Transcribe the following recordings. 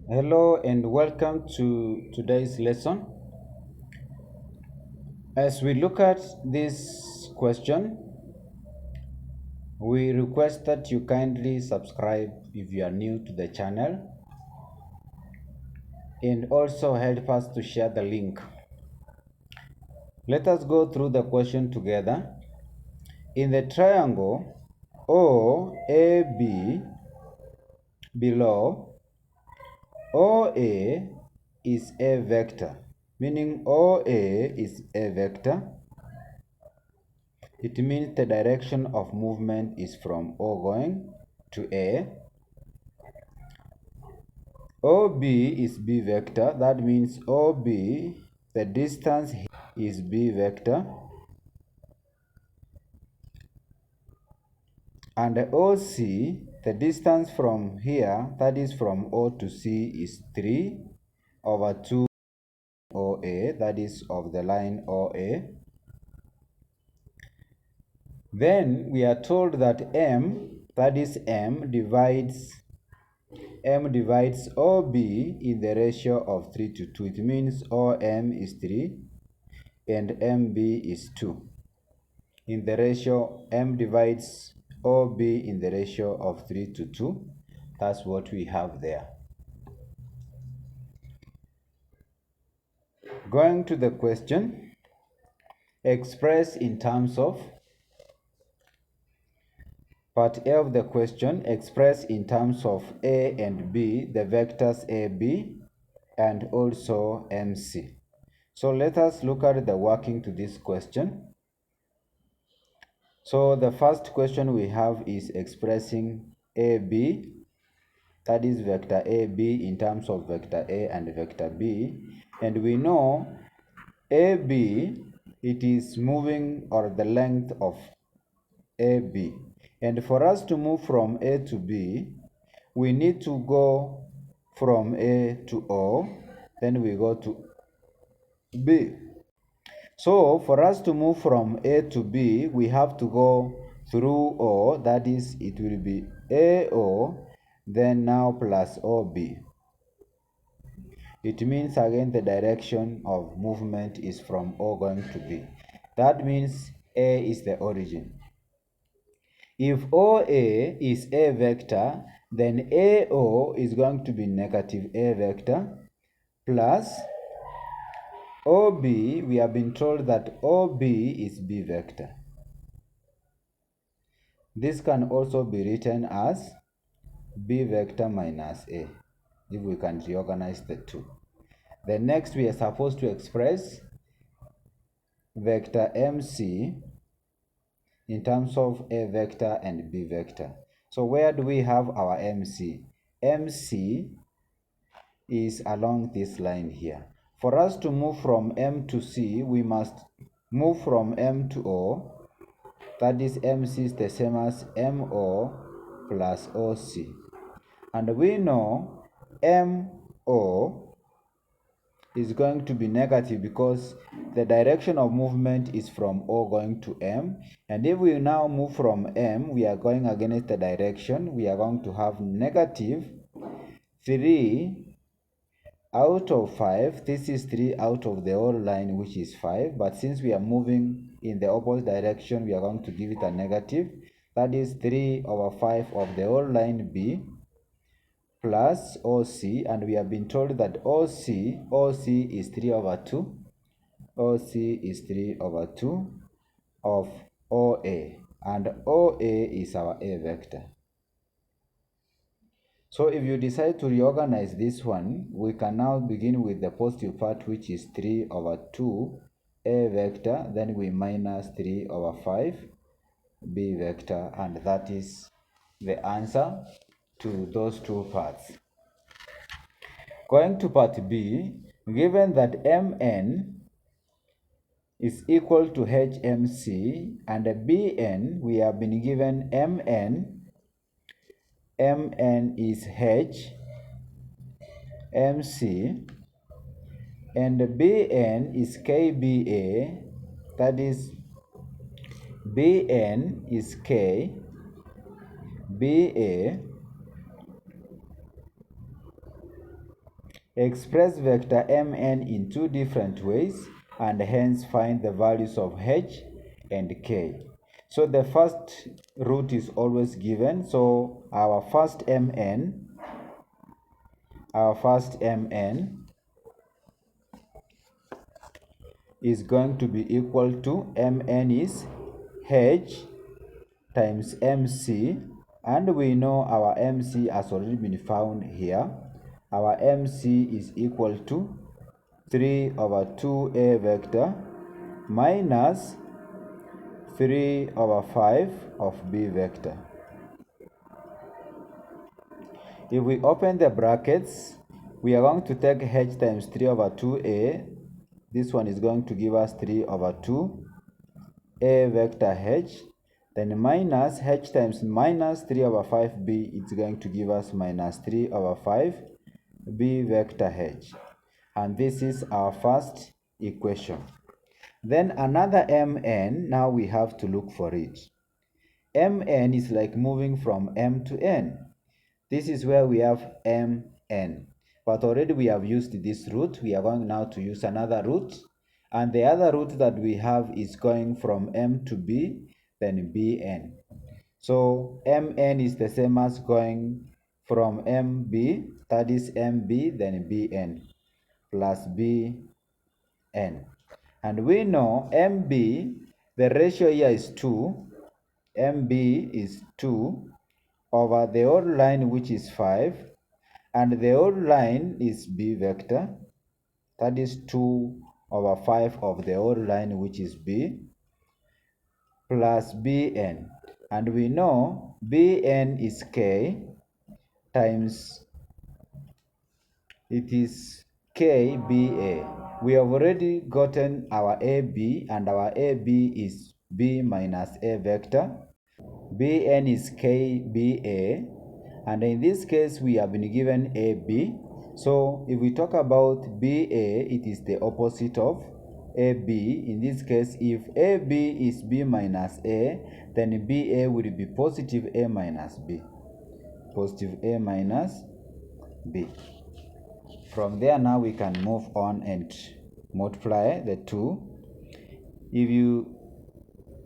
Hello and welcome to today's lesson. As we look at this question, we request that you kindly subscribe if you are new to the channel and also help us to share the link. Let us go through the question together. In the triangle OAB below, OA is a vector, meaning OA is a vector. It means the direction of movement is from O going to A. OB is B vector. That means OB, the distance is B vector. And OC, the distance from here, that is from O to C, is 3 over 2 OA, that is of the line OA. Then we are told that M, that is M divides OB in the ratio of 3 to 2. It means OM is 3 and MB is 2. In the ratio, M divides OB in the ratio of 3 to 2. That's what we have there. Going to the question, express in terms of part A of the question, express in terms of A and B, the vectors AB and also MC. So let us look at the working to this question. So the first question we have is expressing AB, that is vector AB in terms of vector A and vector B. And we know AB, it is moving or the length of AB. And for us to move from A to B, we need to go from A to O, then we go to B. So for us to move from A to B, we have to go through O, that is, it will be AO, then now plus OB. It means again the direction of movement is from O going to B. That means A is the origin. If OA is a vector, then AO is going to be negative A vector plus OB, we have been told that OB is B vector. This can also be written as B vector minus A, if we can reorganize the two. Then next we are supposed to express vector MC in terms of A vector and B vector. So where do we have our MC? MC is along this line here. For us to move from M to C, we must move from M to O. That is, MC is the same as MO plus OC. And we know MO is going to be negative because the direction of movement is from O going to M. And if we now move from M, we are going against the direction. We are going to have negative 3 out of 5. This is 3 out of the whole line, which is 5. But since we are moving in the opposite direction, we are going to give it a negative. That is 3 over 5 of the whole line B plus OC. And we have been told that OC is 3 over 2. OC is 3 over 2 of OA. And OA is our A vector. So if you decide to reorganize this one, we can now begin with the positive part, which is 3 over 2 A vector, then we minus 3 over 5 B vector, and that is the answer to those two parts. Going to part B, given that MN is equal to HMC and BN, we have been given MN is H, MC, and BN is KBA, that is, BN is K, BA, Express vector mn in two different ways and hence find the values of h and k. So the first root is always given. So our first mn is going to be equal to mn is h times mc, and we know our mc has already been found here. Our mc is equal to 3 over 2a vector minus 3 over 5 of b vector. If we open the brackets, we are going to take h times 3 over 2a. This one is going to give us 3 over 2 a vector h. Then minus h times minus 3 over 5b, it's going to give us minus 3 over 5 b vector h. And this is our first equation. Then another mn, now we have to look for it. Mn is like moving from m to n. This is where we have mn. But already we have used this root. We are going now to use another root. And the other root that we have is going from m to b, then bn. So mn is the same as going from mb, that is mb, then bn, plus bn. And we know mb, the ratio here is 2. mb is 2 over the whole line, which is 5. And the whole line is b vector. That is 2 over 5 of the whole line, which is b, plus bn. And we know bn is k times, it is kba. We have already gotten our ab, and our ab is b minus a vector. bn is kba, and in this case we have been given ab. So if we talk about ba, it is the opposite of ab. In this case, if ab is b minus a, then ba will be positive a minus b. Positive a minus b. From there now we can move on and multiply the two. If you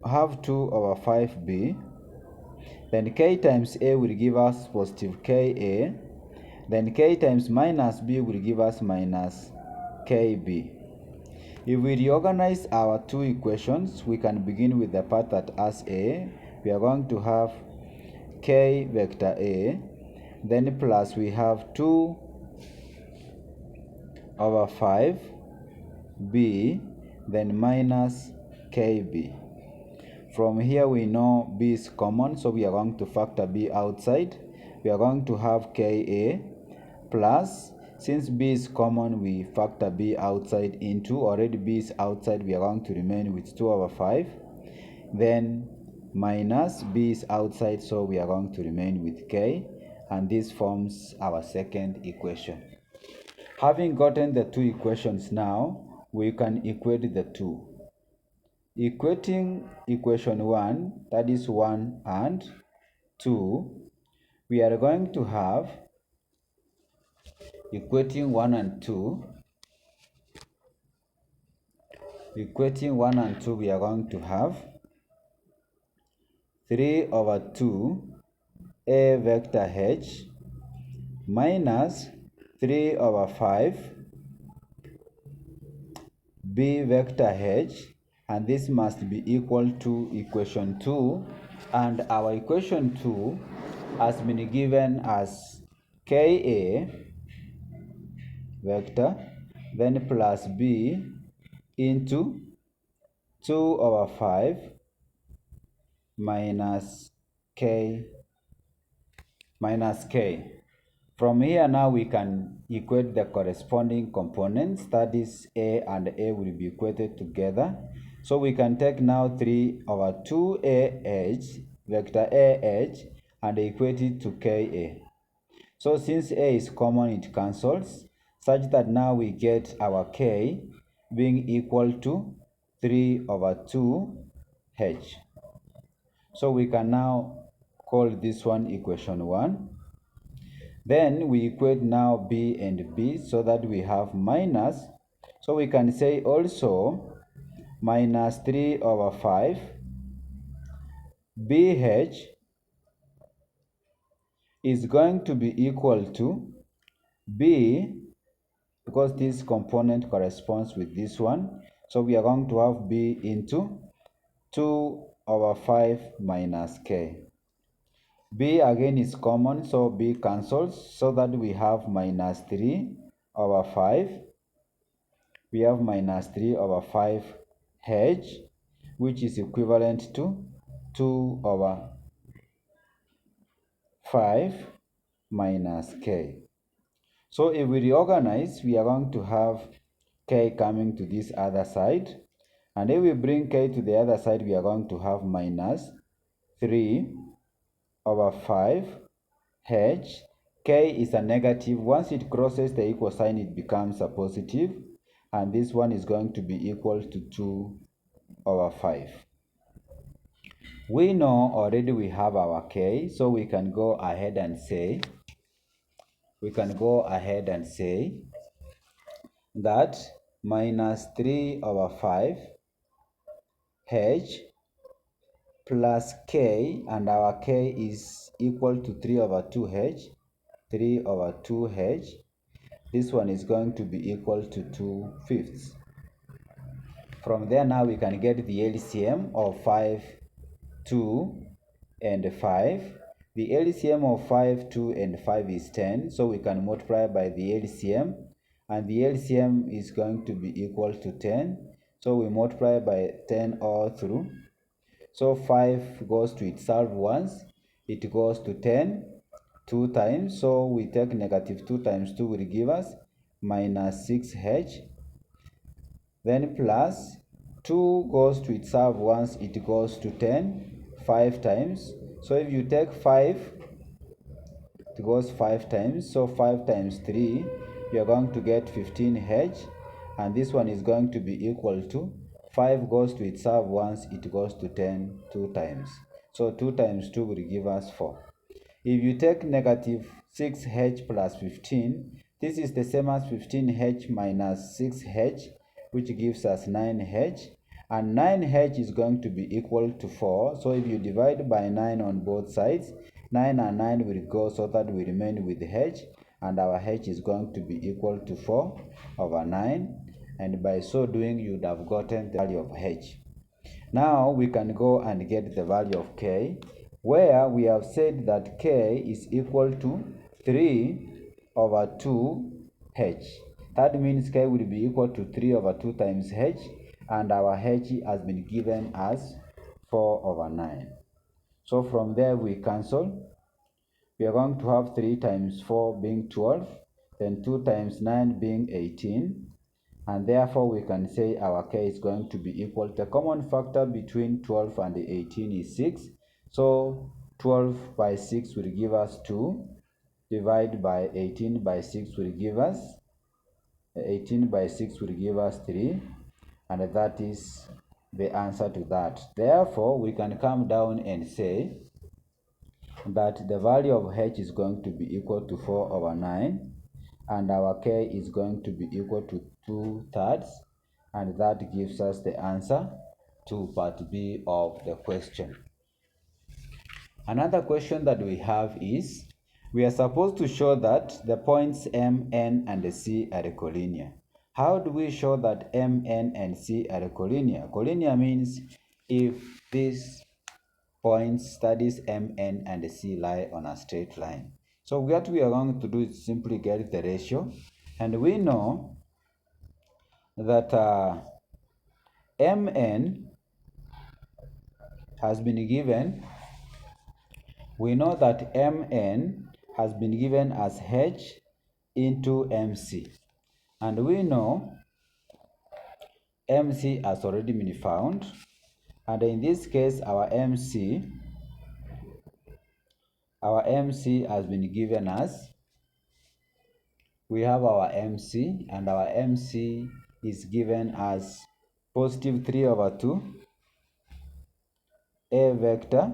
have 2 over 5b, then k times a will give us positive ka, then k times minus b will give us minus kb. If we reorganize our two equations, we can begin with the part that has a. We are going to have k vector a, then plus we have 2 over 5 b, then minus kb. From here we know b is common, so we are going to factor b outside. We are going to have ka plus, since b is common, we factor b outside into, already b is outside, we are going to remain with 2 over 5. Then minus b is outside, so we are going to remain with k, and this forms our second equation. Having gotten the two equations now, we can equate the two. Equating equation 1, that is 1 and 2, we are going to have, equating 1 and 2, we are going to have 3 over 2 a vector h minus 3 over 5 b vector h, and this must be equal to equation 2, and our equation 2 has been given as ka vector, then plus b into 2 over 5 minus k. From here now we can equate the corresponding components, that is a and a will be equated together. So we can take now 3 over 2ah vector ah and equate it to ka. So since a is common, it cancels, such that now we get our k being equal to 3 over 2h. So we can now call this one equation 1. Then we equate now b and b so that we have minus. So we can say also minus 3 over 5 bh is going to be equal to b, because this component corresponds with this one. So we are going to have b into 2 over 5 minus k. B again is common, so b cancels, so that we have minus 3 over 5. We have minus 3 over 5 h, which is equivalent to 2 over 5 minus k. So if we reorganize, we are going to have k coming to this other side. And if we bring k to the other side, we are going to have minus 3 over 5 h. K is a negative. Once it crosses the equal sign, it becomes a positive. And this one is going to be equal to 2 over 5. We know already we have our k, so we can go ahead and say that minus 3 over 5 h plus k, and our k is equal to 3 over 2h. 3 over 2h. This one is going to be equal to 2/5. From there now we can get the LCM of 5, 2, and 5. The LCM of 5, 2, and 5 is 10, so we can multiply by the LCM, and the LCM is going to be equal to 10. So we multiply by 10 all through. So 5 goes to itself once, it goes to 10 2 times. So we take negative 2 times 2 will give us minus 6h. Then plus 2 goes to itself once, it goes to 10 5 times. So if you take 5, it goes 5 times. So 5 times 3, you are going to get 15h. And this one is going to be equal to 5 goes to itself once, it goes to 10 2 times. So 2 times 2 will give us 4. If you take negative 6h plus 15, this is the same as 15h minus 6h, which gives us 9h. And 9h is going to be equal to 4. So if you divide by 9 on both sides, 9 and 9 will go, so that we remain with h. And our h is going to be equal to 4 over 9. And by so doing, you would have gotten the value of h. Now we can go and get the value of k, where we have said that k is equal to 3 over 2h. That means k will be equal to 3 over 2 times h, and our h has been given as 4 over 9. So from there we cancel. We are going to have 3 times 4 being 12, then 2 times 9 being 18, and therefore we can say our k is going to be equal to, the common factor between 12 and 18 is 6. So 12 by 6 will give us 2, divided by 18 by 6 will give us 3, and that is the answer to that. Therefore we can come down and say that the value of h is going to be equal to 4 over 9, and our k is going to be equal to 2/3, and that gives us the answer to part B of the question. Another question that we have is, we are supposed to show that the points M, N, and C are collinear. How do we show that M, N, and C are collinear? Collinear means if these points, studies M, N, and C lie on a straight line. So what we are going to do is simply get the ratio, and we know that Mn has been given. We know that Mn has been given as h into Mc, and we know Mc has already been found, and in this case our MC has been given as, we have our MC, and our MC is given as positive 3 over 2 a vector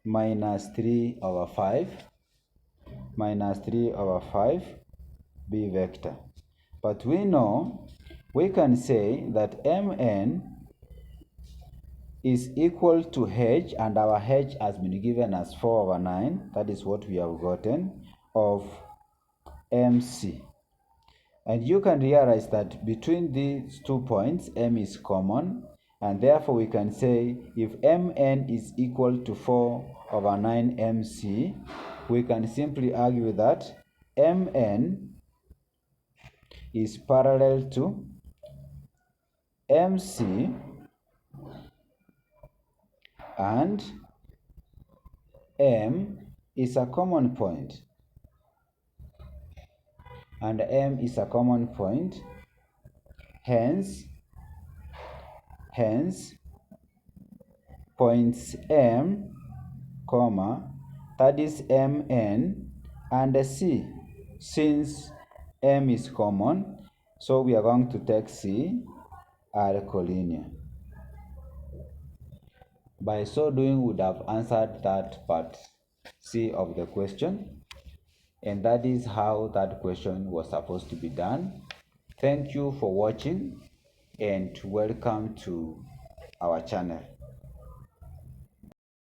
minus 3 over 5 minus 3 over 5 b vector. But we know we can say that mn is equal to h, and our h has been given as 4 over 9. That is what we have gotten of mc. And you can realize that between these 2 points, m is common, and therefore we can say if mn is equal to 4 over 9 mc, we can simply argue that mn is parallel to mc, and m is a common point. And m is a common point, hence points m, comma, that is mn and c. Since m is common, so we are going to take c are collinear. By so doing, we would have answered that part C of the question, and that is how that question was supposed to be done. Thank you for watching and welcome to our channel.